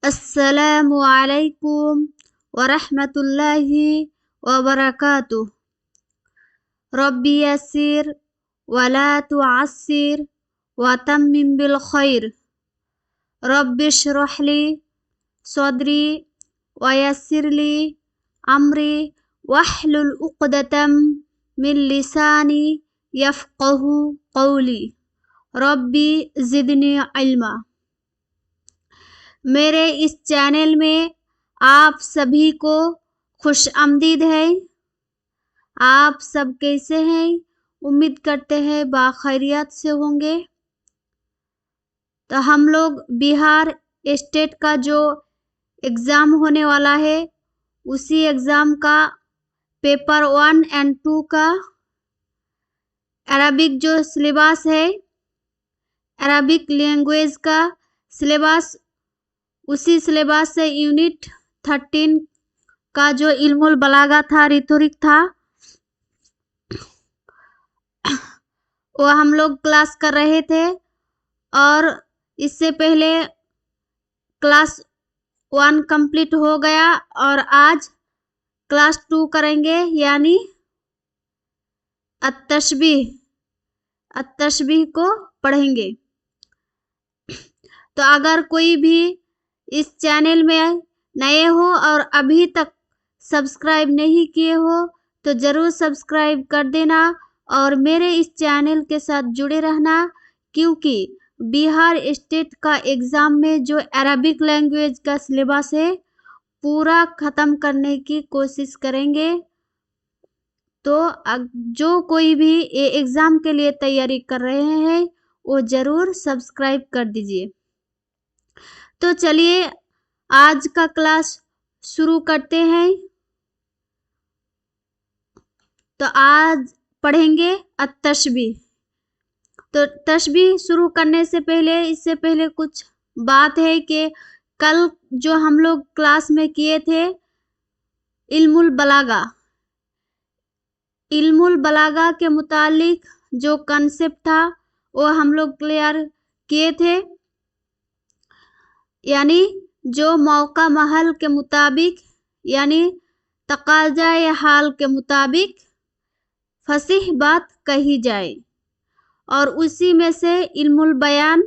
अस्सलामु अलैकुम वरहमतुल्लाहि वबरकातुह। रब्बी यस्सिर वला तुअस्सिर वतम्मिम बिल खैर। रब्बि इश्रह ली सदरी वयस्सिर ली अमरी वहलुल उक़दतम मिन लिसानी यफ़क़हू क़ौली। रब्बी ज़िदनी इल्मा। मेरे इस चैनल में आप सभी को खुश आमदीद है। आप सब कैसे हैं? उम्मीद करते हैं बाखैरियत से होंगे। तो हम लोग बिहार स्टेट का जो एग्ज़ाम होने वाला है उसी एग्ज़ाम का पेपर 1 और 2 का अरबिक जो सिलेबस है, अरबिक लैंग्वेज का सिलेबस, उसी सिलेबस से यूनिट 13 का जो इल्मुल बलागा था, रिथोरिक था, वो हम लोग क्लास कर रहे थे। और इससे पहले क्लास 1 कंप्लीट हो गया और आज क्लास 2 करेंगे, यानी अत्तशबीह को पढ़ेंगे। तो अगर कोई भी इस चैनल में नए हो और अभी तक सब्सक्राइब नहीं किए हो तो ज़रूर सब्सक्राइब कर देना और मेरे इस चैनल के साथ जुड़े रहना, क्योंकि बिहार स्टेट का एग्ज़ाम में जो अरबिक लैंग्वेज का सिलेबस है पूरा ख़त्म करने की कोशिश करेंगे। तो जो कोई भी ये एग्ज़ाम के लिए तैयारी कर रहे हैं वो ज़रूर सब्सक्राइब कर दीजिए। तो चलिए आज का क्लास शुरू करते हैं। तो आज पढ़ेंगे अत्तशबीह। तो तशबीह शुरू करने से पहले, इससे पहले कुछ बात है कि कल जो हम लोग क्लास में किए थे इल्मुल बलागा के मुतालिक जो कंसेप्ट था वो हम लोग क्लियर किए थे, यानी जो मौका महल के मुताबिक, यानी तकाज़ाए हाल के मुताबिक फसीह बात कही जाए, और उसी में से इल्मुल बयान,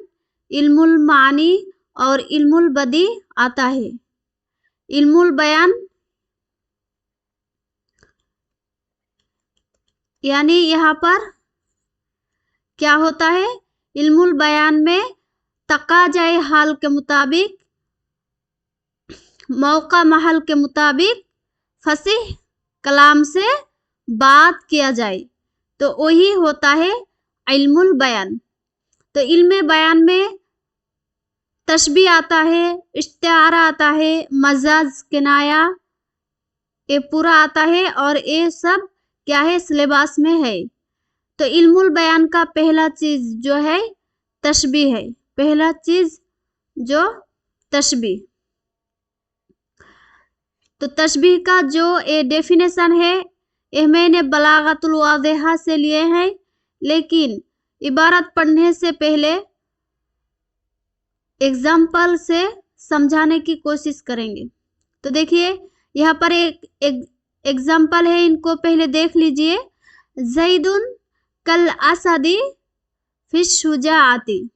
इल्मुल मानी और इल्मुल बदी आता है। इल्मुल बयान यानी यहाँ पर क्या होता है, इल्मुल बयान में तकाज़ाए हाल के मुताबिक, मौका महल के मुताबिक फसीह कलाम से बात किया जाए, तो वही होता है इल्मुल बयान। तो इल्म बयान में तशबीह आता है, इस्तिआरा आता है, मजाज, किनाया, ये पूरा आता है और ये सब क्या है, सिलेबस में है। तो इल्मुल बयान का पहला चीज़ जो है तशबीह है। पहला चीज़ जो तशबीह। तो तशबीह का जो ये डेफिनेशन है ये मैंने बलागतुल वाज़ेहा से लिए हैं, लेकिन इबारत पढ़ने से पहले एग्जाम्पल से समझाने की कोशिश करेंगे। तो देखिए यहाँ पर एक एग्जाम्पल है, इनको पहले देख लीजिए। ज़ैदुन कल असदी फी शुजाअती,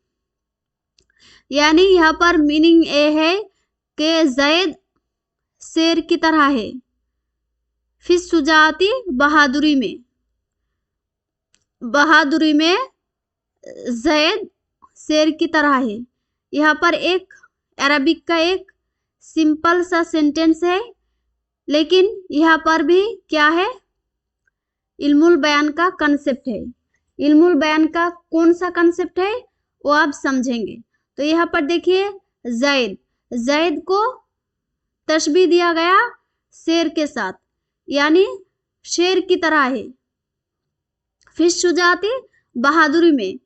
यानी यहाँ पर मीनिंग ये है कि ज़ैद शेर की तरह है, फी शुजाअती बहादुरी में ज़ैद शेर की तरह है। यहाँ पर एक अरबिक का एक सिंपल सा सेंटेंस है, लेकिन यहाँ पर भी क्या है, इल्मुल बयान का कंसेप्ट है। इल्मुल बयान का कौन सा कंसेप्ट है वो आप समझेंगे। तो यहाँ पर देखिए ज़ैद को तशबीह दिया गया शेर के साथ, यानी शेर की तरह है, फिर शुजाती बहादुरी में।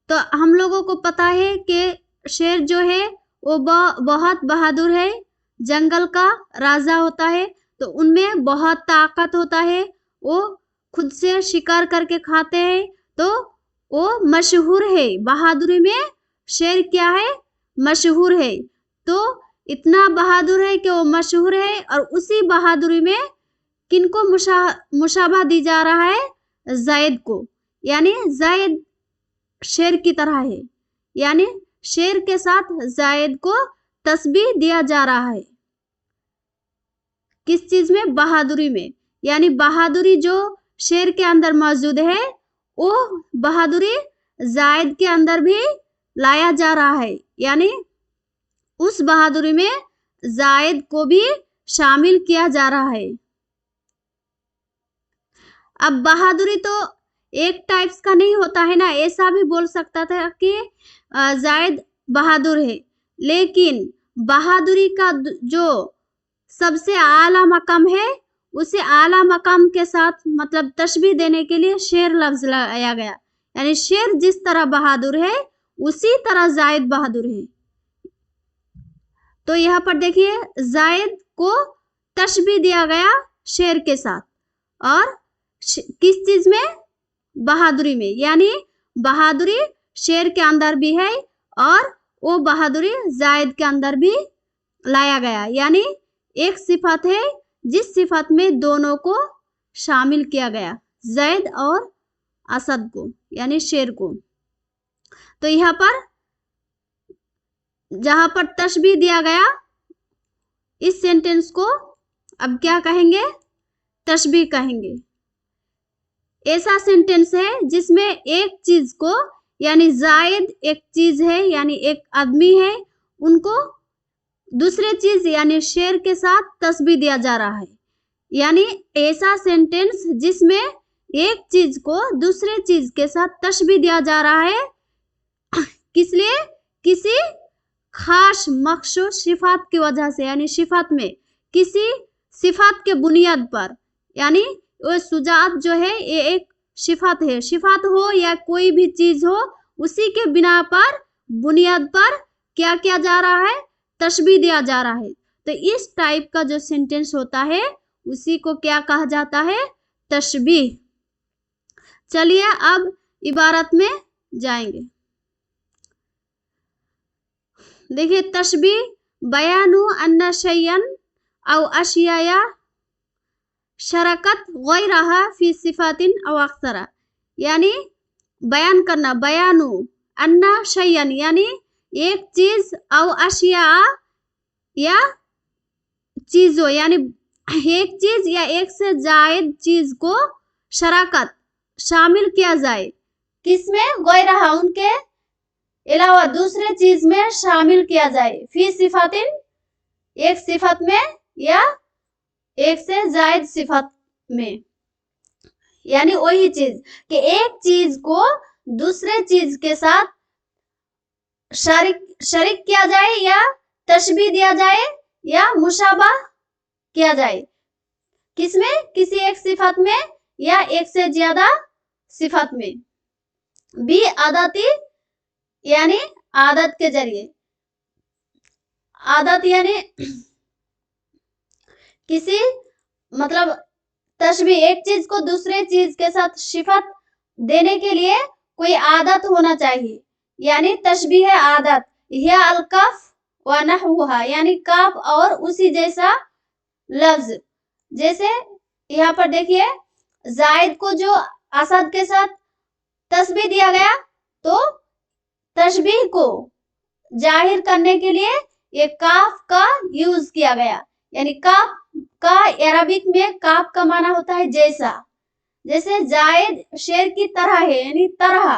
तो हम लोगों को पता है कि शेर जो है वो बहुत बहादुर है, जंगल का राजा होता है, तो उनमें बहुत ताकत होता है, वो खुद से शिकार करके खाते हैं, तो वो मशहूर है। बहादुरी में शेर क्या है, मशहूर है। तो इतना बहादुर है कि वो मशहूर है, और उसी बहादुरी में किनको मुशाबा दी जा रहा है? ज़ैद को। यानी ज़ैद शेर की तरह है, यानी शेर के साथ ज़ैद को तस्बीह दिया जा रहा है। किस चीज में? बहादुरी में। यानी बहादुरी जो शेर के अंदर मौजूद है, वो बहादुरी ज़ैद के अंदर भी लाया जा रहा है, यानी उस बहादुरी में ज़ैद को भी शामिल किया जा रहा है। अब बहादुरी तो एक टाइप्स का नहीं होता है ना, ऐसा भी बोल सकता था कि ज़ैद बहादुर है, लेकिन बहादुरी का जो सबसे आला मकाम है, उसे आला मकाम के साथ मतलब तशबीह देने के लिए शेर लफ्ज लगाया गया। यानी शेर जिस तरह बहादुर है, उसी तरह ज़ैद बहादुर है। तो यहाँ पर देखिए, ज़ैद को तशबीह दिया गया शेर के साथ, और किस चीज में? बहादुरी में। यानी बहादुरी शेर के अंदर भी है, और वो बहादुरी ज़ैद के अंदर भी लाया गया। यानी एक सिफत है जिस सिफत में दोनों को शामिल किया गया, ज़ैद और असद को, यानी शेर को। तो यहाँ पर जहां पर तशबीह दिया गया, इस सेंटेंस को अब क्या कहेंगे? तशबीह कहेंगे। ऐसा सेंटेंस है जिसमें एक चीज को, यानी ज़ैद एक चीज है, यानी एक आदमी है, उनको दूसरे चीज यानी शेर के साथ तशबीह दिया जा रहा है। यानी ऐसा सेंटेंस जिसमें एक चीज को दूसरे चीज के साथ तशबीह दिया जा रहा है, किस लिए? किसी खास मखसूस सिफात की वजह से, यानी सिफात में किसी सिफात के बुनियाद पर। यानी वो शुजाअत जो है ये एक सिफात है, सिफात हो या कोई भी चीज हो, उसी के बिना पर बुनियाद पर क्या किया जा रहा है? तशबीह दिया जा रहा है। तो इस टाइप का जो सेंटेंस होता है, उसी को क्या कहा जाता है? तशबीह। चलिए अब इबारत में जाएंगे। देखिए, तशबीह बयानु अन्ना शय्यन औ अशिया शरकत गैरहा फी सिफातिन औ अक्सरा। यानी बयान करना, बयानु अन्ना शय्यन यानी एक चीज, औ अशिया या चीजों, यानी एक चीज या एक से जायद चीज को शराकत शामिल किया जाए। किसमें? गैरहा उनके अलावा दूसरे चीज में शामिल किया जाए। फी सिफातिन एक सिफत में, या एक से जायद सिफत में। यानी वही चीज कि एक चीज को दूसरे चीज के साथ शरीक किया जाए, या तशबीह दिया जाए, या मुशाबा किया जाए। किसमें? किसी एक सिफत में या एक से ज्यादा सिफत में। बी आदती यानी आदत के जरिए। आदत यानी किसी मतलब तशबीह, एक चीज को दूसरे चीज के साथ सिफत देने के लिए कोई आदत होना चाहिए, यानी तशबीह है आदत। यह अलकफ व नहवुहा यानी काफ और उसी जैसा लफ्ज। जैसे यहाँ पर देखिए, ज़ैद को जो असद के साथ तशबीह दिया गया, तो तशबीह को जाहिर करने के लिए ये काफ का यूज किया गया। यानी काफ का अरबिक में काफ का माना होता है जैसा। जैसे ज़ैद शेर की तरह है, यानी तरह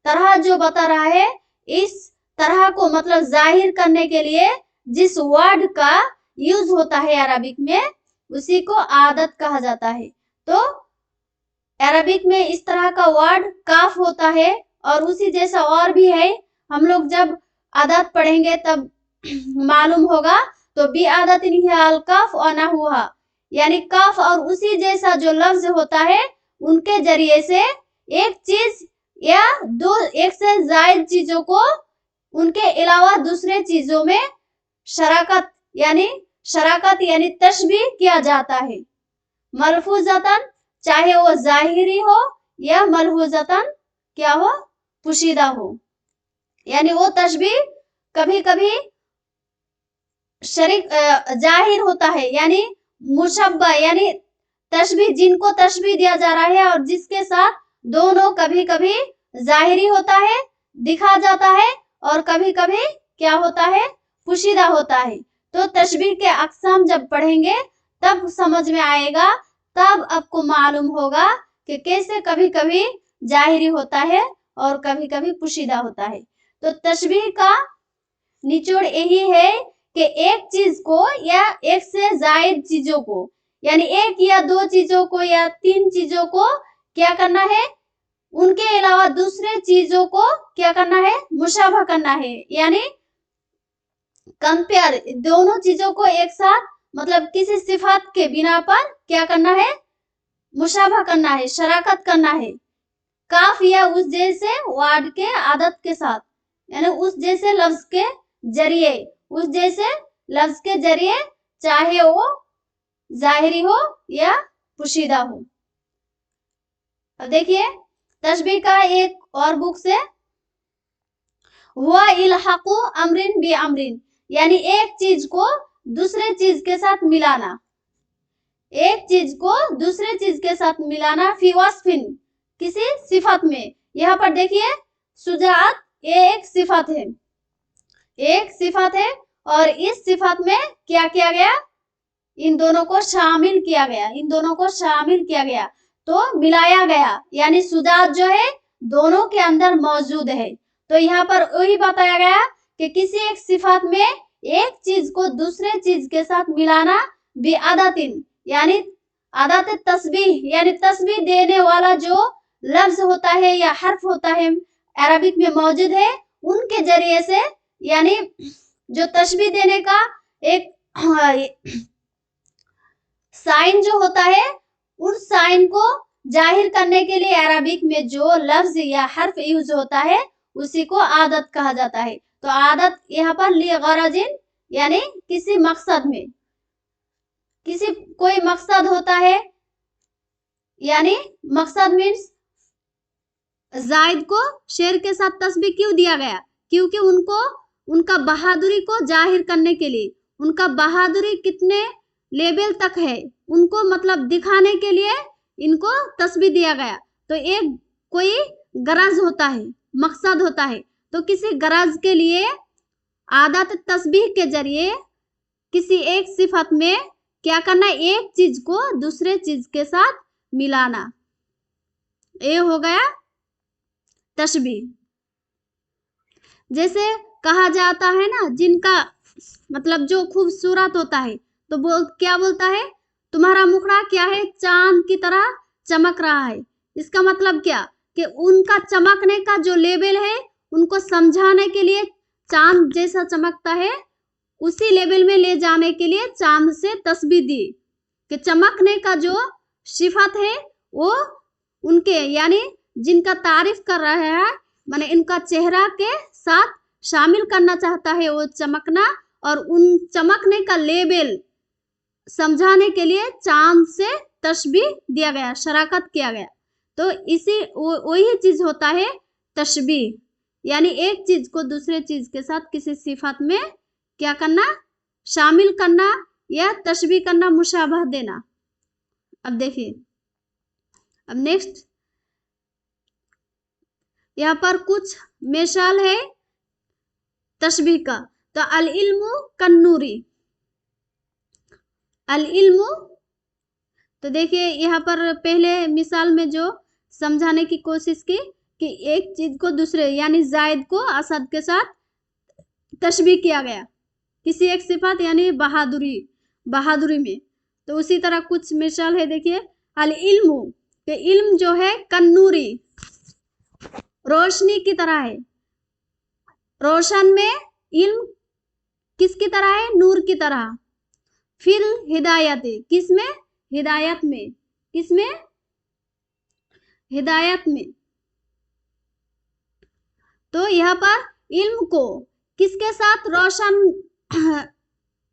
तरह जो बता रहा है, इस तरह को मतलब जाहिर करने के लिए जिस वर्ड का यूज होता है अरबिक में, उसी को आदत कहा जाता है। तो अरबिक में इस तरह का वर्ड काफ होता है, और उसी जैसा और भी है। हम लोग जब आदत पढ़ेंगे तब मालूम होगा। तो बी आदत अल काफ और नहुहा यानी काफ और उसी जैसा जो लफ्ज होता है, उनके जरिए से एक चीज या दो एक से ज्यादा चीजों को उनके अलावा दूसरे चीजों में शराकत यानी तशबीह किया जाता है। मलफूजतन चाहे वो जाहिरी हो या मलफूजतन क्या हो? पोशीदा हो। यानी वो तशबीह कभी कभी शरीक जाहिर होता है, यानी मुशब्बा यानी तशबीह, जिनको तशबीह दिया जा रहा है और जिसके साथ दोनों कभी कभी जाहिरी होता है, दिखा जाता है, और कभी कभी क्या होता है, पुशीदा होता है। तो तशबीह के अक़साम जब पढ़ेंगे तब समझ में आएगा, तब आपको मालूम होगा कि कैसे कभी कभी जाहिरी होता है और कभी कभी पुशीदा होता है। तो तशबीह का निचोड़ यही है कि एक चीज को या एक से जायद चीजों को, यानी एक या दो चीजों को या तीन चीजों को क्या करना है, उनके अलावा दूसरे चीजों को क्या करना है, मुशाबह करना है, यानी कंपेयर, दोनों चीजों को एक साथ, मतलब किसी सिफात के बिना पर क्या करना है, मुशाबह करना है, शराकत करना है, काफ या उस जैसे वर्ड के आदत के साथ, यानी उस जैसे लफ्ज के जरिए, उस जैसे लफ्ज के जरिए, चाहे वो जाहिरी हो या पुशीदा हो। अब देखिए तशबीह का एक और बुक से, हुआ इल्हाकु अमरिन बि अमरिन, यानी एक चीज को दूसरे चीज के साथ मिलाना, एक चीज को दूसरे चीज के साथ मिलाना, फी वस्फिन, किसी सिफत में। यहाँ पर देखिए शुजाअत ये एक सिफत है, एक सिफत है, और इस सिफत में क्या किया गया, इन दोनों को शामिल किया गया, इन दोनों को शामिल किया गया, तो मिलाया गया, यानी शुजाअत जो है दोनों के अंदर मौजूद है। तो यहाँ पर वही बताया गया कि किसी एक सिफत में एक चीज को दूसरे चीज के साथ मिलाना, बि आदतिन, यानी आदत तस्बीह, यानी तस्बीह देने वाला जो लफ्ज होता है या हर्फ होता है अरबिक में मौजूद है, उनके जरिए से, यानी जो तशबीह देने का एक साइन जो होता है, उस साइन को जाहिर करने के लिए अरबिक में जो लफ्ज या हर्फ यूज होता है उसी को आदत कहा जाता है। तो आदत यहाँ पर ली गरजिन, यानी किसी मकसद में, किसी कोई मकसद होता है, यानी मकसद मीन्स जायद को शेर के साथ तस्बीह क्यों दिया गया, क्योंकि उनको उनका बहादुरी को जाहिर करने के लिए, उनका बहादुरी कितने लेवल तक है उनको मतलब दिखाने के लिए इनको तस्बीह दिया गया। तो एक कोई गरज होता है, मकसद होता है, तो किसी गरज के लिए आदत तस्बीह के जरिए किसी एक सिफत में क्या करना, एक चीज को दूसरे चीज के साथ मिलाना, ये हो गया तशबीह। जैसे कहा जाता है ना, जिनका मतलब जो खूबसूरत होता है तो क्या बोलता है, तुम्हारा मुखड़ा क्या है, चांद की तरह चमक रहा है। इसका मतलब क्या कि उनका चमकने का जो लेवल है, उनको समझाने के लिए चांद जैसा चमकता है, उसी लेवल में ले जाने के लिए चांद से तस्बीह दी कि चमकने का जो सिफत है वो उनके, यानी जिनका तारीफ कर रहा है, माने इनका चेहरा के साथ शामिल करना चाहता है वो चमकना, और उन चमकने का लेवल समझाने के लिए चांद से तशबीह दिया गया, शराकत किया गया। तो इसी वही चीज होता है तशबीह, यानी एक चीज को दूसरे चीज के साथ किसी सिफत में क्या करना, शामिल करना या तशबीह करना, मुशाबह देना। अब देखिए, अब नेक्स्ट यहाँ पर कुछ मिसाल है तशबीह का। तो अल इल्मु कन्नूरी, अल इल्मु, तो देखिए यहाँ पर पहले मिसाल में जो समझाने की कोशिश की कि एक चीज को दूसरे, यानी जायद को असद के साथ तशबीह किया गया किसी एक सिफत, यानी बहादुरी, बहादुरी में। तो उसी तरह कुछ मिसाल है, देखिए अल इल्मु, कि इल्म जो है कन्नूरी, रोशनी की तरह है, रोशन में इल्म किसकी तरह है, नूर की तरह। फिर हिदायत, किसमें, हिदायत में, किसमें, हिदायत में। तो यहाँ पर इल्म को किसके साथ, रोशन,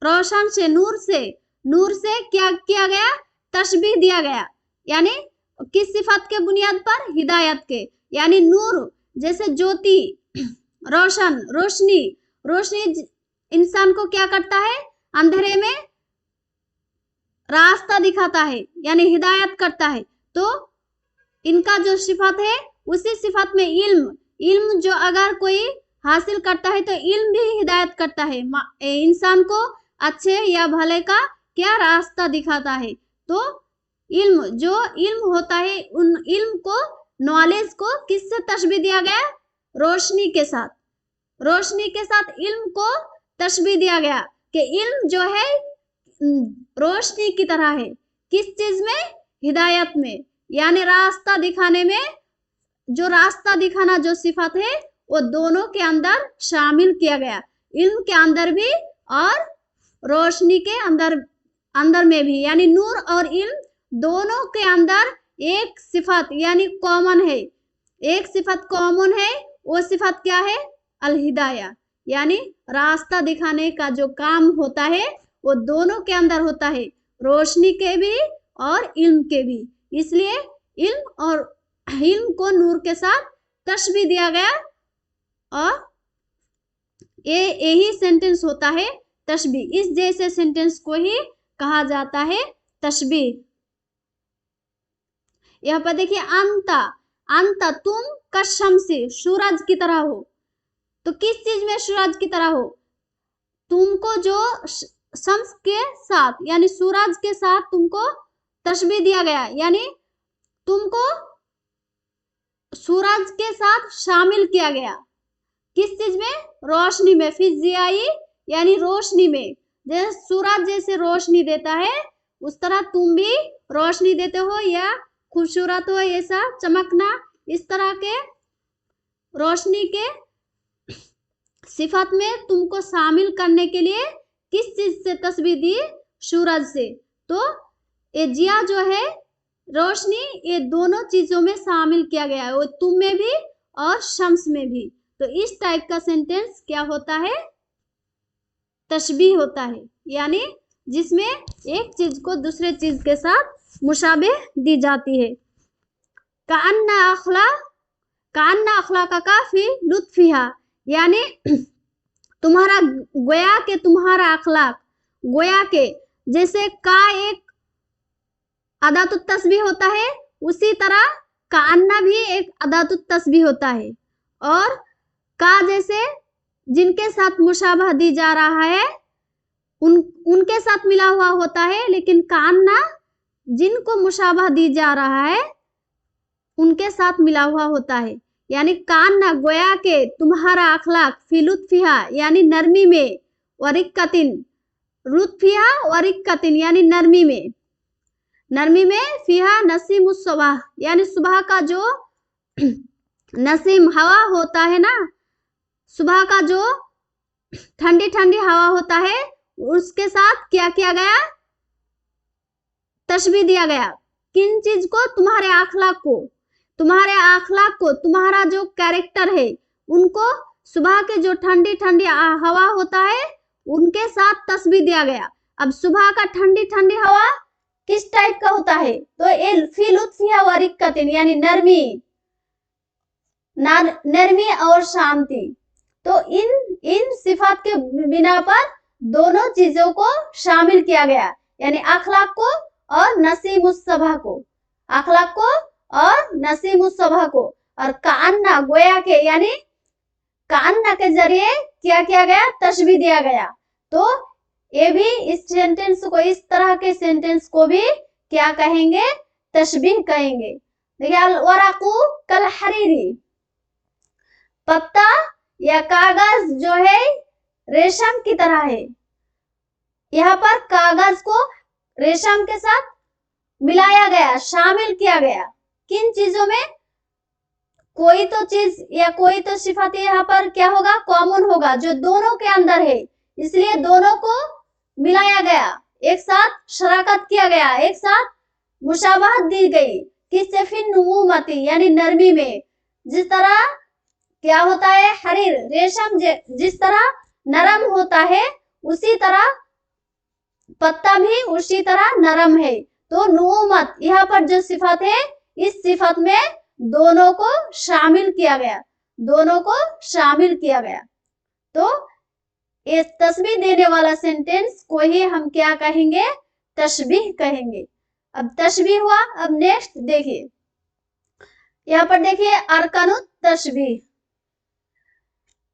रोशन से, नूर से, नूर से क्या किया गया, तशबीह दिया गया, यानी किस सिफत के बुनियाद पर, हिदायत के, यानी नूर जैसे ज्योति, रोशन, रोशनी, रोशनी इंसान को क्या करता है, अंधेरे में रास्ता दिखाता है यानी हिदायत करता है। तो इनका जो सिफत है उसी सिफत में इल्म जो अगर कोई हासिल करता है तो इल्म भी हिदायत करता है, इंसान को अच्छे या भले का क्या रास्ता दिखाता है। तो इल्म जो इल्म होता है उन इल्म को, नॉलेज को किससे तशबीह दिया गया? रोशनी के साथ। रोशनी के साथ इल्म को तशबीह दिया गया कि इल्म जो है रोशनी की तरह है। किस चीज में? हिदायत में, यानी रास्ता दिखाने में। जो रास्ता दिखाना जो सिफत है वो दोनों के अंदर शामिल किया गया, इल्म के अंदर भी और रोशनी के अंदर में भी, यानी नूर और इल्म दोनों के अंदर एक सिफत यानी कॉमन है, एक सिफत कॉमन है। वो सिफत क्या है? अल हिदाया, यानी रास्ता दिखाने का जो काम होता है वो दोनों के अंदर होता है, रोशनी के भी और इल्म के भी। इसलिए इल्म को नूर के साथ तशबीह दिया गया और यही सेंटेंस होता है तशबीह। इस जैसे सेंटेंस को ही कहा जाता है तशबीह। यहाँ पर देखिए अंता तुम कशमसी, सूरज की तरह हो। तो किस चीज में सूरज की तरह हो? तुमको जो शम्स के साथ यानी सूरज के साथ तुमको तशबीह दिया गया, यानी तुमको सूरज के साथ शामिल किया गया। किस चीज में? रोशनी में। फिजियाई यानी रोशनी में। जैसे सूरज जैसे रोशनी देता है उस तरह तुम भी रोशनी देते हो, या खूबसूरत हो, ऐसा चमकना, इस तरह के रोशनी के सिफत में तुमको शामिल करने के लिए किस चीज से तस्बीह दी? सूरज से। तो ये जिया जो है रोशनी, ये दोनों चीजों में शामिल किया गया है, वो तुम में भी और शम्स में भी। तो इस टाइप का सेंटेंस क्या होता है? तशबीह होता है, यानी जिसमें एक चीज को दूसरे चीज के साथ मुशाबिह दी जाती है। कान्ना अखला का काफी लुत्फिहा, यानी तुम्हारा गोया के तुम्हारा अखलाक, गोया के जैसे का एक अदातुत तस्बीह होता है उसी तरह कान्ना भी एक अदातुत तस्बीह होता है। और का जैसे जिनके साथ मुशाबह दी जा रहा है उनके साथ मिला हुआ होता है, लेकिन कान्ना जिनको मुशाबह दी जा रहा है उनके साथ मिला हुआ होता है। यानी कान्ना गोया के तुम्हारा अखलाक फी लुत्फिहा यानी नरमी में, वरिक्कतिन लुत्फिहा वरिक्कतिन यानी नरमी में, फिहा नसीमुस सुबह यानी सुबह का जो नसीम हवा होता है ना, सुबह का जो ठंडी ठंडी हवा होता है उसके साथ क्या किया गया? तशबीह दिया गया। किन चीज को? तुम्हारे अखलाक को, तुम्हारा जो कैरेक्टर है उनको सुबह के जो ठंडी ठंडी हवा होता है उनके साथ तशबीह दिया गया। अब सुबह का ठंडी ठंडी हवा किस टाइप का होता है? तो ये फी लुत्फिहा वरिक्कतिन यानी नरमी और शांति। तो इन सिफात के बिना पर दोनों चीजों को शामिल किया गया, यानी अखलाक को और नसीमुस सबह को, अखलाक को और नसीमुस सबह को। और कान्ना गोया के, यानी कान्ना के जरिए क्या किया गया? तशबीह दिया गया। तो ये भी इस सेंटेंस को, इस तरह के सेंटेंस को भी क्या कहेंगे? तशबीह कहेंगे। देखिए अल वरक़ु कल हरीरी, पत्ता या कागज जो है रेशम की तरह है। यहाँ पर कागज को रेशम के साथ मिलाया गया, शामिल किया गया। किन चीजों में? कोई तो चीज या कोई तो सिफत यहाँ पर क्या होगा? कॉमन होगा, जो दोनों के अंदर है, इसलिए दोनों को मिलाया गया, एक साथ शराकत किया गया, एक साथ मुशाबहत दी गई। किससे? फिर नुमूमती यानी नरमी में। जिस तरह क्या होता है? हरीर रेशम जिस तरह नरम होता है उसी तरह पत्ता भी उसी तरह नरम है। तो नुमत यहाँ पर जो सिफत है, इस सिफत में दोनों को शामिल किया गया, दोनों को शामिल किया गया। तो इस तस्बीह देने वाला सेंटेंस को ही हम क्या कहेंगे, तशबीह कहेंगे। अब तशबीह हुआ। अब नेक्स्ट देखिए, यहाँ पर देखिए अरकानुत तशबीह।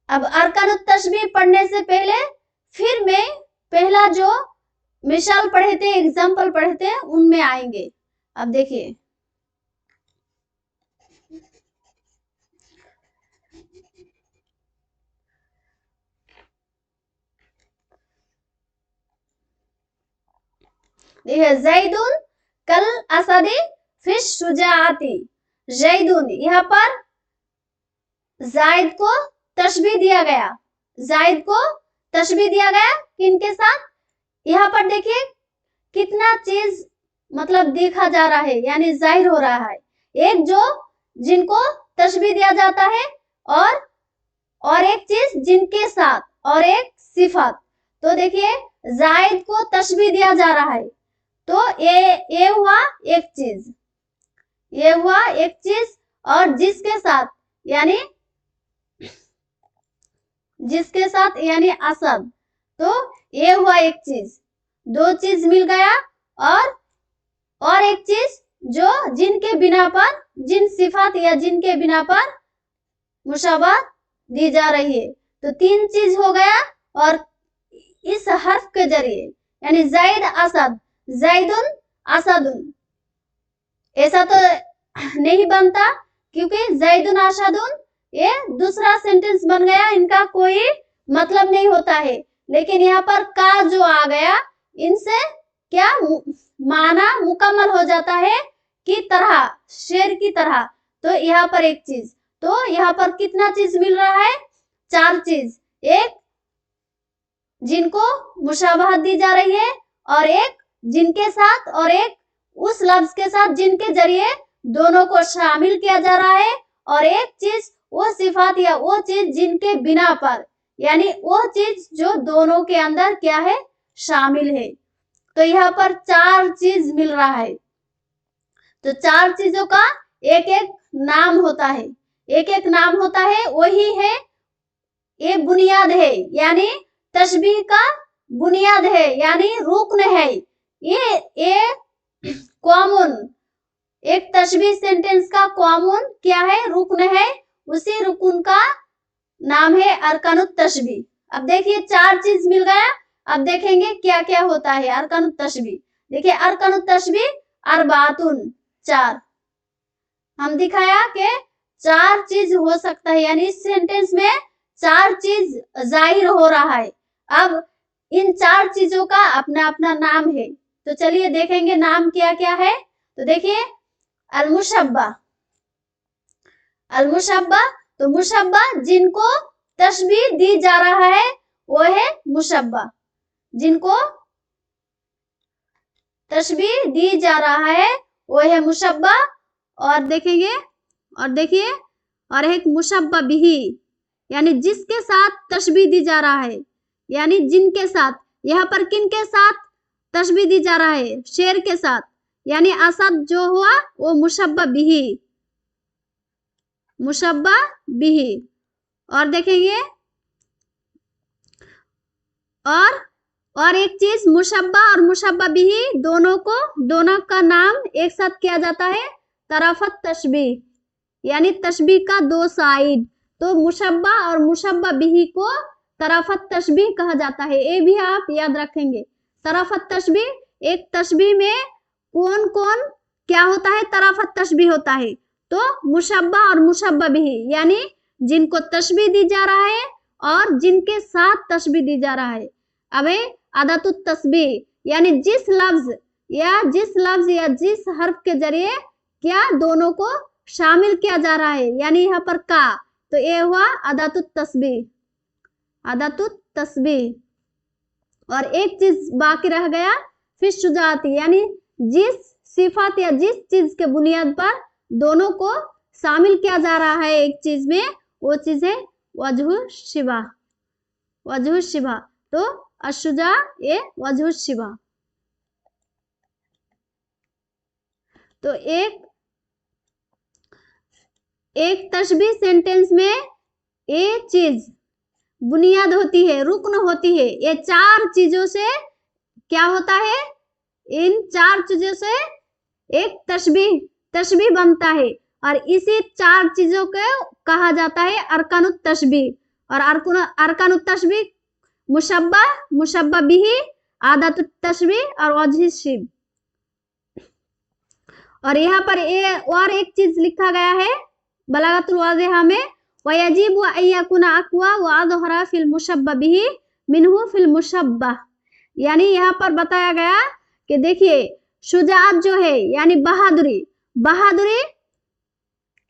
अब अरकानुत तशबीह पढ़ने से पहले फिर मैं पहला जो मिसाल पढ़े थे, एग्जाम्पल पढ़े थे, उनमें आएंगे। अब देखिए, जैदुन कल असदी फिश शुजाअती। जैदुन, यहाँ पर जायद को तशबीह दिया गया। जायद को तशबीह दिया गया किनके साथ, यहाँ पर देखिए कितना चीज मतलब देखा जा रहा है, यानी जाहिर हो रहा है। एक जो जिनको तशबीह दिया जाता है, और एक चीज जिनके साथ, और एक सिफत। तो देखिए जायद को तशबीह दिया जा रहा है, तो ये हुआ एक चीज, ये हुआ एक चीज, और जिसके साथ यानी असद, तो ये हुआ एक चीज। दो चीज मिल गया, और एक चीज जो जिनके बिना पर, जिन सिफात या जिनके बिना पर मुशाबह दी जा रही है, तो तीन चीज हो गया। और इस हर्फ के जरिए यानी जैद असद, जैदुन असदुन, ऐसा तो नहीं बनता, क्योंकि जैदुन असदुन ये दूसरा सेंटेंस बन गया, इनका कोई मतलब नहीं होता है। लेकिन यहाँ पर का जो आ गया, इनसे क्या माना मुकम्मल हो जाता है, की तरह, शेर की तरह। तो यहाँ पर एक चीज, तो यहाँ पर कितना चीज मिल रहा है, चार चीज। एक जिनको मुशाबहत दी जा रही है, और एक जिनके साथ, और एक उस लफ्ज के साथ जिनके जरिए दोनों को शामिल किया जा रहा है, और एक चीज वो सिफात या वो चीज जिनके बिना पर, यानी वो चीज जो दोनों के अंदर क्या है, शामिल है। तो यहाँ पर चार चीज मिल रहा है। तो चार चीजों का एक एक नाम होता है, एक एक नाम होता है, वही है, ये बुनियाद है, यानी तशबीह का बुनियाद है, यानी रुकन है। ये कॉमन, एक तशबीह सेंटेंस का कॉमन क्या है, रुकन है। उसी रुकन का नाम है अरकानुत तशबीह। अब देखिए चार चीज मिल गया। अब देखेंगे क्या क्या होता है अरकानुत तशबीह। देखिए अरकानुत तशबीह अरबातुन, चार। हम दिखाया कि चार चीज हो सकता है, यानी इस सेंटेंस में चार चीज जाहिर हो रहा है। अब इन चार चीजों का अपना अपना नाम है, तो चलिए देखेंगे नाम क्या क्या है। तो देखिए अलमुशब्बा, अलमुशब्बा, तो मुशब्बा जिनको तशबीह दी जा रहा है वो है मुशब्बा, जिनको तशबीह दी जा रहा है वो है मुशब्बा। और देखेंगे, और देखिए, और एक मुशब्बा बिही, यानी जिसके साथ तशबीह दी जा रहा है, यानी जिनके साथ। यहाँ पर किन के साथ तशबीह दी जा रहा है, शेर के साथ, यानी असद जो हुआ वो मुशब्बा बिही, मुशब्बा बिही। और देखेंगे, और एक चीज, मुशब्बा और मुशब्बा बिही दोनों का नाम एक साथ किया जाता है तरफत तशबीह, यानी तशबीह का दो साइड। तो मुशब्बा और मुशब्बा बिही को तरफत तशबीह कहा जाता है, ये भी आप याद रखेंगे। तरफत तशबीह, एक तशबीह में कौन कौन क्या होता है, तरफत तशबीह होता है। तो मुशब्बा और मुशब्बा बिही, यानी जिनको तशबीह दी जा रहा है और जिनके साथ तशबीह दी जा रहा है। अब अदातुत तस्बीह, यानी जिस लफ्ज या जिस हर्फ के जरिए क्या दोनों को शामिल किया जा रहा है, यानी यहाँ पर का, तो ये हुआ अदातुत तस्बीह, अदातुत तस्बीह। और एक चीज बाकी रह गया, फिर शुजाती, यानी जिस सिफात या जिस चीज के बुनियाद पर दोनों को शामिल किया जा रहा है एक चीज में, वो चीज है वजह शिबा, वजह शिबा। तो अशुजा ये वजह शिबा। तो एक तशबीह सेंटेंस में ये चीज बुनियाद होती है, रुकन होती है। ये 4 चीजों से क्या होता है, इन 4 चीजों से एक तशबीह बनता है और इसी 4 चीजों को कहा जाता है अरकानुत तशबीह। और अरकानुत तशबीह मुशब्बा, मुशब्बा बिही, आदतुत तशबीह और वजह शिब। और यहाँ पर और एक चीज लिखा गया है बलागतुल वाज़िहा में, वयजीबु अन यकुना अक़वा व अज़हरा फिल मुशब्बा बिही मिनहु फिल मुशब्बा। यानी यहाँ पर बताया गया कि देखिए शुजाअत जो है यानी बहादुरी, बहादुरी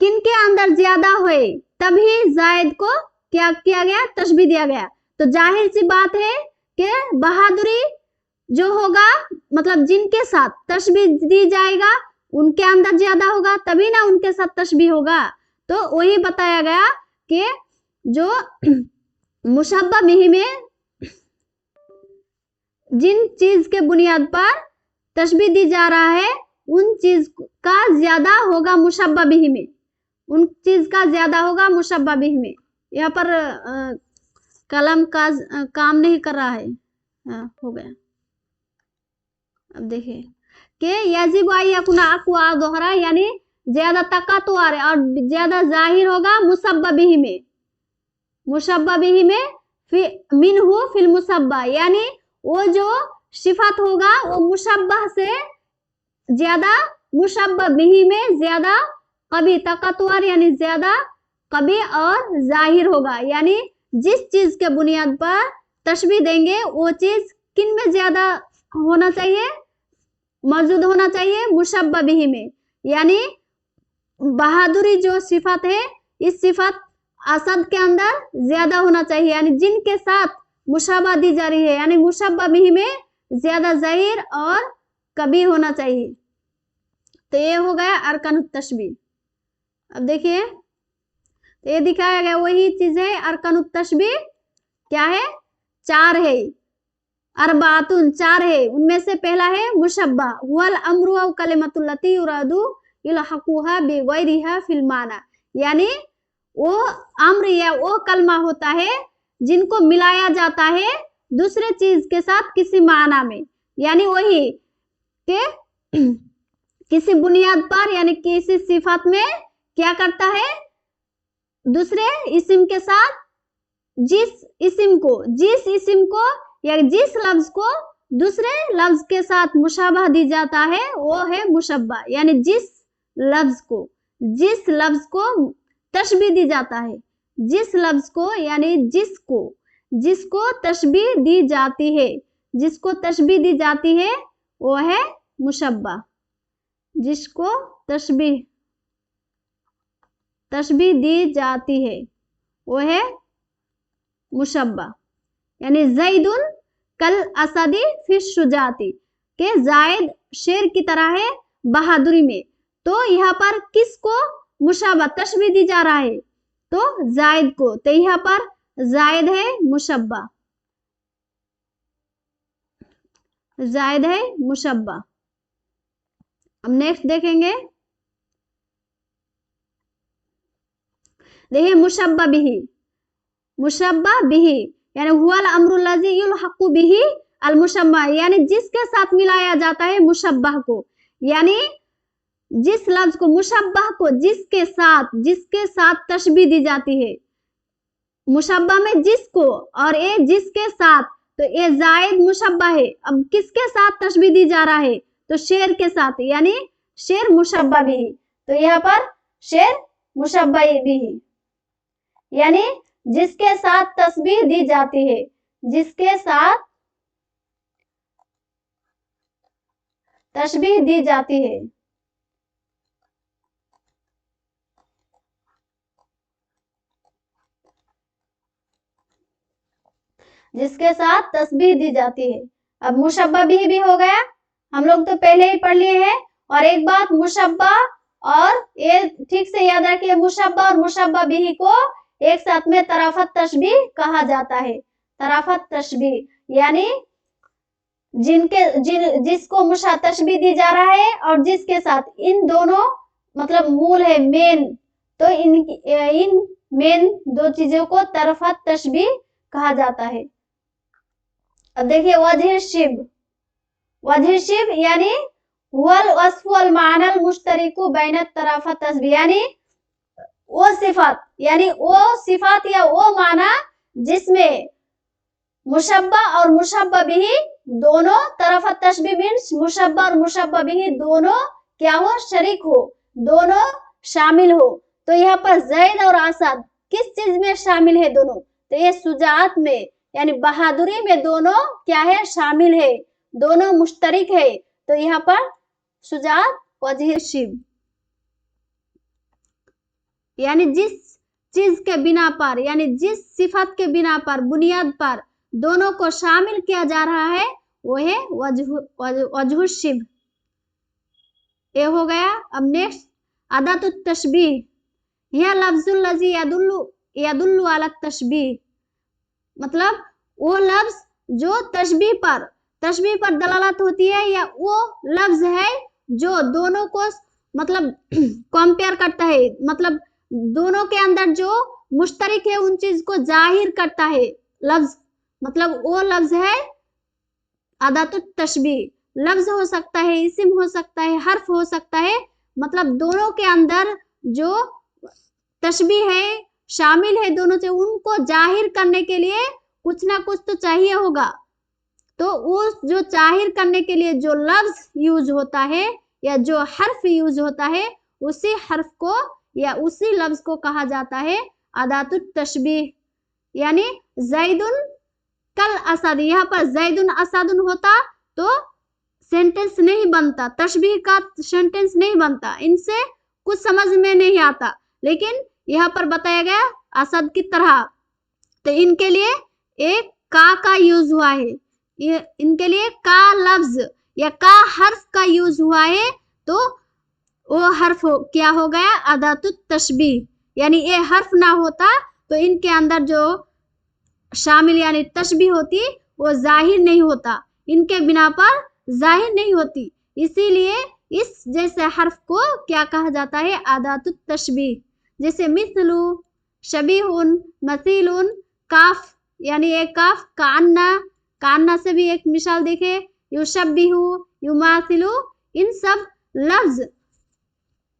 किनके अंदर ज्यादा हुए तभी जायद को क्या किया गया, तशबीह दिया गया। तो जाहिर सी बात है कि बहादुरी जो होगा मतलब जिनके साथ तशबीह दी जाएगा उनके अंदर ज्यादा होगा, तभी ना उनके साथ तशबीह होगा। तो वही बताया गया कि जो मुशब्बा बिही में जिन चीज के बुनियाद पर तशबीह दी जा रहा है उन चीज का ज्यादा होगा मुशब्बा बिही में, उन चीज का ज्यादा होगा मुशब्बा बिही में। यहाँ पर कलम का काम नहीं कर रहा है। हाँ, हो गया। अब देखिए कि यजिब यकुना अक़वा दोहरा यानी ज्यादा ताकतवर और ज्यादा जाहिर होगा मुशब्बा बिही में, मुशब्बा बिही में मिनहु फिल मुशब्बा, यानी वो जो सिफत होगा वो मुशब्बा से ज्यादा मुशब्बा बिही में ज्यादा कभी ताकतवर यानी ज्यादा कभी और जाहिर होगा। यानी जिस चीज के बुनियाद पर तशबीह देंगे वो चीज किन में ज्यादा होना चाहिए, मौजूद होना चाहिए, मुशब्बा बिही में। यानी बहादुरी जो सिफत है इस सिफत असद के अंदर ज्यादा होना चाहिए, यानी जिनके साथ मुशब्बा दी जा रही है यानी मुशब्बा बिही में ज्यादा जाहिर और कभी होना चाहिए। तो ये हो गया अरकानुत तशबीह। अब देखिए तो ये दिखाया गया वही चीज है अरकानुत तशबीह क्या है, 4 है, अरबातुन 4 है। उनमें से पहला है मुशब्बा वल अम्रु व कलिमतुल लती युरादु इलहकुहा बिगैरिहा फिल माना, यानी वो अम्र या वो कलमा होता है जिनको मिलाया जाता है दूसरे चीज के साथ किसी माना में, यानी वही के किसी बुनियाद पर यानी किसी सिफत में क्या करता है, दूसरे इस्म के साथ जिस इस्म को या जिस लफ्ज को दूसरे लफ्ज के साथ मुशाबह दी जाता है वो है मुशब्बा। यानी जिस लफ्ज को तशबीह दी जाता है, जिस लफ्ज को यानी जिसको तशबीह दी जाती है, जिसको तशबीह दी जाती है वो है मुशब्बा, जिसको तशबीह दी जाती है वो है मुशब्बा। यानी ज़ैदुन कल असदी फिश शुजाती के जायद शेर की तरह है बहादुरी में। तो यहाँ पर किसको मुशब्बा तशबीह दी जा रहा है, तो जायद को, तो यहाँ पर जायद है मुशब्बा, जायद है मुशब्बा। अब नेक्स्ट देखेंगे, देखिए मुशब्बा बिही यानी हुवल अम्रुल लज़ी युल्हक़ु बिही अल मुशब्बा, यानी जिसके साथ मिलाया जाता है मुशब्बह को, यानी जिस लफ्ज को मुशब्बह को जिसके साथ तशबीह दी जाती है, मुशब्बा में जिसको और ये जिसके साथ, तो ये जायद मुशब्बा है। अब किसके साथ तशबीह दी जा रहा है, तो शेर के साथ, यानी शेर मुशब्बा बिही। तो यहाँ पर शेर मुशब्बा बिही यानी जिसके साथ तशबीह दी जाती है, जिसके साथ तशबीह दी जाती है। जिसके साथ तशबीह दी जाती है। अब मुशब्बा बिही भी हो गया, हम लोग तो पहले ही पढ़ लिए हैं। और एक बात, मुशब्बा और ये ठीक से याद रखिए, मुशब्बा और मुशब्बा बिही को एक साथ में तराफत तशबीह कहा जाता है। तराफत तशबीह यानी जिसको तशबीह दी जा रहा है और जिसके साथ, इन दोनों मतलब मूल है मेन, तो इन मेन 2 चीजों को तरफत तशबीह कहा जाता है। अब देखिए वजह शिब यानी हुवल वस्फ वल मानल मुश्तरिकु बैन तरफ तस्बीह, यानी वो सिफात या वो माना जिसमें मुशब्बा और मुशब्बा बिही दोनों तरफ तशबीह मीन्स मुशब्बा और मुशब्बा बिही दोनों क्या हो, शरीक हो, दोनों शामिल हो। तो यहाँ पर जैद और असद किस चीज में शामिल है दोनों, तो ये सुजात में यानी बहादुरी में दोनों क्या है, शामिल है, दोनों मुश्तरिक है। तो यहाँ पर सुजात वजह शिब यानी जिस चीज के बिना पर यानी जिस सिफत के बिना पर बुनियाद पर दोनों को शामिल किया जा रहा है वो है वजह शिब। ये हो गया। अब नेक्स्ट अदातुत तशबीह, यह लफ्जुल लजी यदुल्लु अला तशबीह, मतलब वो लफ्ज जो तशबीह पर दलालत होती है, या वो लफ्ज है जो दोनों को मतलब कंपेयर करता है, मतलब दोनों के अंदर जो मुश्तरिक है उन चीज को जाहिर करता है लफ्ज, मतलब वो लफ्ज है अदातुत तशबीह। लफ्ज हो सकता है, इस्म हो सकता है, हर्फ हो सकता है, मतलब दोनों के अंदर जो तशबीह है शामिल है दोनों से, उनको जाहिर करने के लिए कुछ ना कुछ तो चाहिए होगा। तो उस जो जाहिर करने के लिए जो लफ्ज यूज होता है या जो हर्फ यूज होता है, उसी हर्फ को या उसी लफ्ज को कहा जाता है अदातुत तशबीह। यानी जैदुन कल असद, यहाँ पर जैदुन असदुन होता तो सेंटेंस नहीं बनता, तशबीह का सेंटेंस नहीं बनता, इनसे कुछ समझ में नहीं आता। लेकिन यहाँ पर बताया गया असद की तरह, तो इनके लिए एक का यूज हुआ है, इनके लिए का लफ्ज या का हर्फ का यूज हुआ है, तो वो हर्फ क्या हो गया, अदातुत तशबीह। यानी ये हर्फ ना होता तो इनके अंदर जो शामिल यानी तशबीह होती वो जाहिर नहीं होता, इनके बिना पर जाहिर नहीं होती। इसीलिए इस जैसे हर्फ को क्या कहा जाता है, अदातुत तशबीह। जैसे मिसलु, शबीहुन, मसीलुन, काफ यानी एक काफ, कान्ना से भी एक मिसाल देखे, युशब्बिहु, युमासिलु, इन सब लफ्ज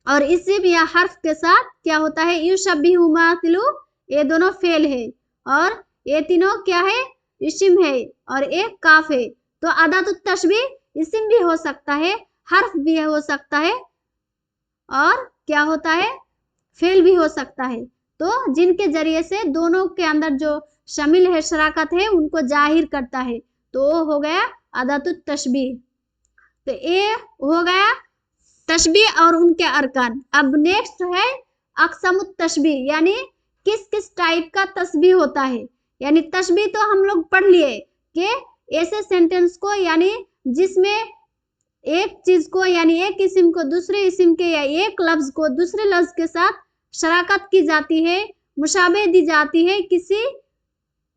और इसी भी हर्फ के साथ क्या होता है, युशब्बिहु, युमासिलु, ये दोनों फेल है और ये तीनों क्या है, इस्म है और एक काफ है। तो अदातुत तशबीह इस्म भी हो सकता है, हर्फ भी हो सकता है और क्या होता है, फेल भी हो सकता है। तो जिनके जरिए से दोनों के अंदर जो शामिल है, शराकत है, उनको जाहिर करता है, तो हो गया अदातुत तशबीह। तो ये हो गया तशबीह और उनके अरकान। अब नेक्स्ट है अक़सामुत तशबीह, यानी किस किस टाइप का तशबीह होता है। यानी तशबीह तो हम लोग पढ़ लिए कि ऐसे सेंटेंस को यानी जिसमें एक चीज को यानी एक इस्म को दूसरे इस्म के या एक लफ्ज को दूसरे लफ्ज के साथ शराकत की जाती है, मुशाबे दी जाती है किसी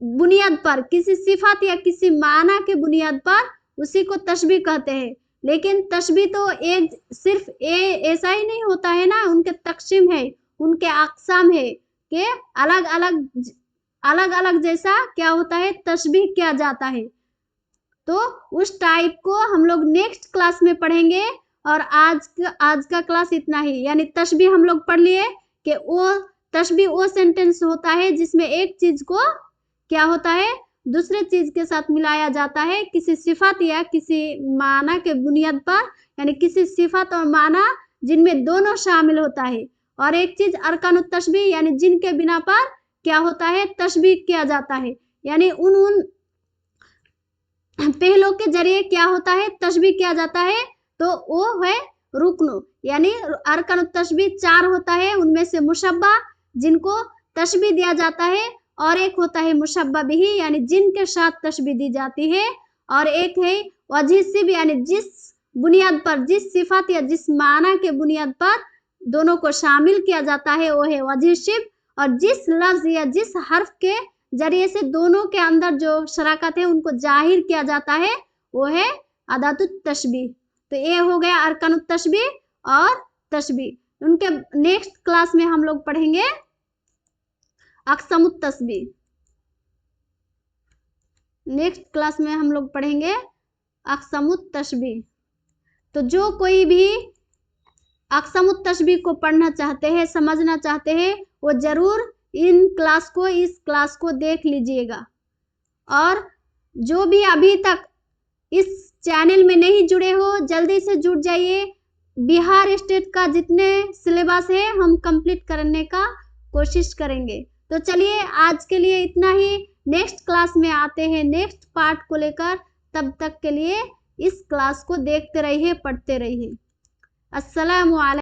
बुनियाद पर, किसी सिफत या किसी माना के बुनियाद पर, उसी को तशबीह कहते हैं। लेकिन तशबीह तो एक सिर्फ ऐसा ही नहीं होता है ना, उनके तकसीम है, उनके अक़साम है कि अलग अलग जैसा क्या होता है, तशबीह किया जाता है। तो उस टाइप को हम लोग नेक्स्ट क्लास में पढ़ेंगे। और आज का क्लास इतना ही। यानी तशबीह हम लोग पढ़ लिए कि वो तशबीह वो सेंटेंस होता है जिसमें एक चीज को क्या होता है, दूसरे चीज के साथ मिलाया जाता है किसी सिफत या किसी माना के बुनियाद पर, यानी किसी सिफत और माना जिनमें दोनों शामिल होता है। और एक चीज अरकानुत तशबीह, यानी जिनके बिना पर क्या होता है, तशबीह किया जाता है, यानी उन पहलों के जरिए क्या होता है, तशबीह किया जाता है। तो वो है रुकनु, यानी अरकानुत तशबीह 4 होता है, उनमें से मुशब्बा जिनको तशबीह दिया जाता है, और एक होता है मुशब्बा बिही यानी जिनके साथ तशबीह दी जाती है, और एक है वजह शिब यानी जिस बुनियाद पर, जिस सिफत या जिस माना के बुनियाद पर दोनों को शामिल किया जाता है वो है वजह शिब। और जिस लफ्ज या जिस हर्फ के जरिए से दोनों के अंदर जो शराकत है उनको जाहिर किया जाता है वो है अदातुत तशबीह। तो ये हो गया अरकानुत तशबीह और तशबीह। उनके नेक्स्ट क्लास में हम लोग पढ़ेंगे अक़सामुत तशबीह। नेक्स्ट क्लास में हम लोग पढ़ेंगे अक़सामुत तशबीह। तो जो कोई भी अक़सामुत तशबीह को पढ़ना चाहते हैं, समझना चाहते हैं, वो ज़रूर इस क्लास को देख लीजिएगा। और जो भी अभी तक इस चैनल में नहीं जुड़े हो, जल्दी से जुड़ जाइए। बिहार स्टेट का जितने सिलेबस है हम कंप्लीट करने का कोशिश करेंगे। तो चलिए आज के लिए इतना ही। नेक्स्ट क्लास में आते हैं नेक्स्ट पार्ट को लेकर। तब तक के लिए इस क्लास को देखते रहिए, पढ़ते रहिए। अस्सलामु अलैकुम।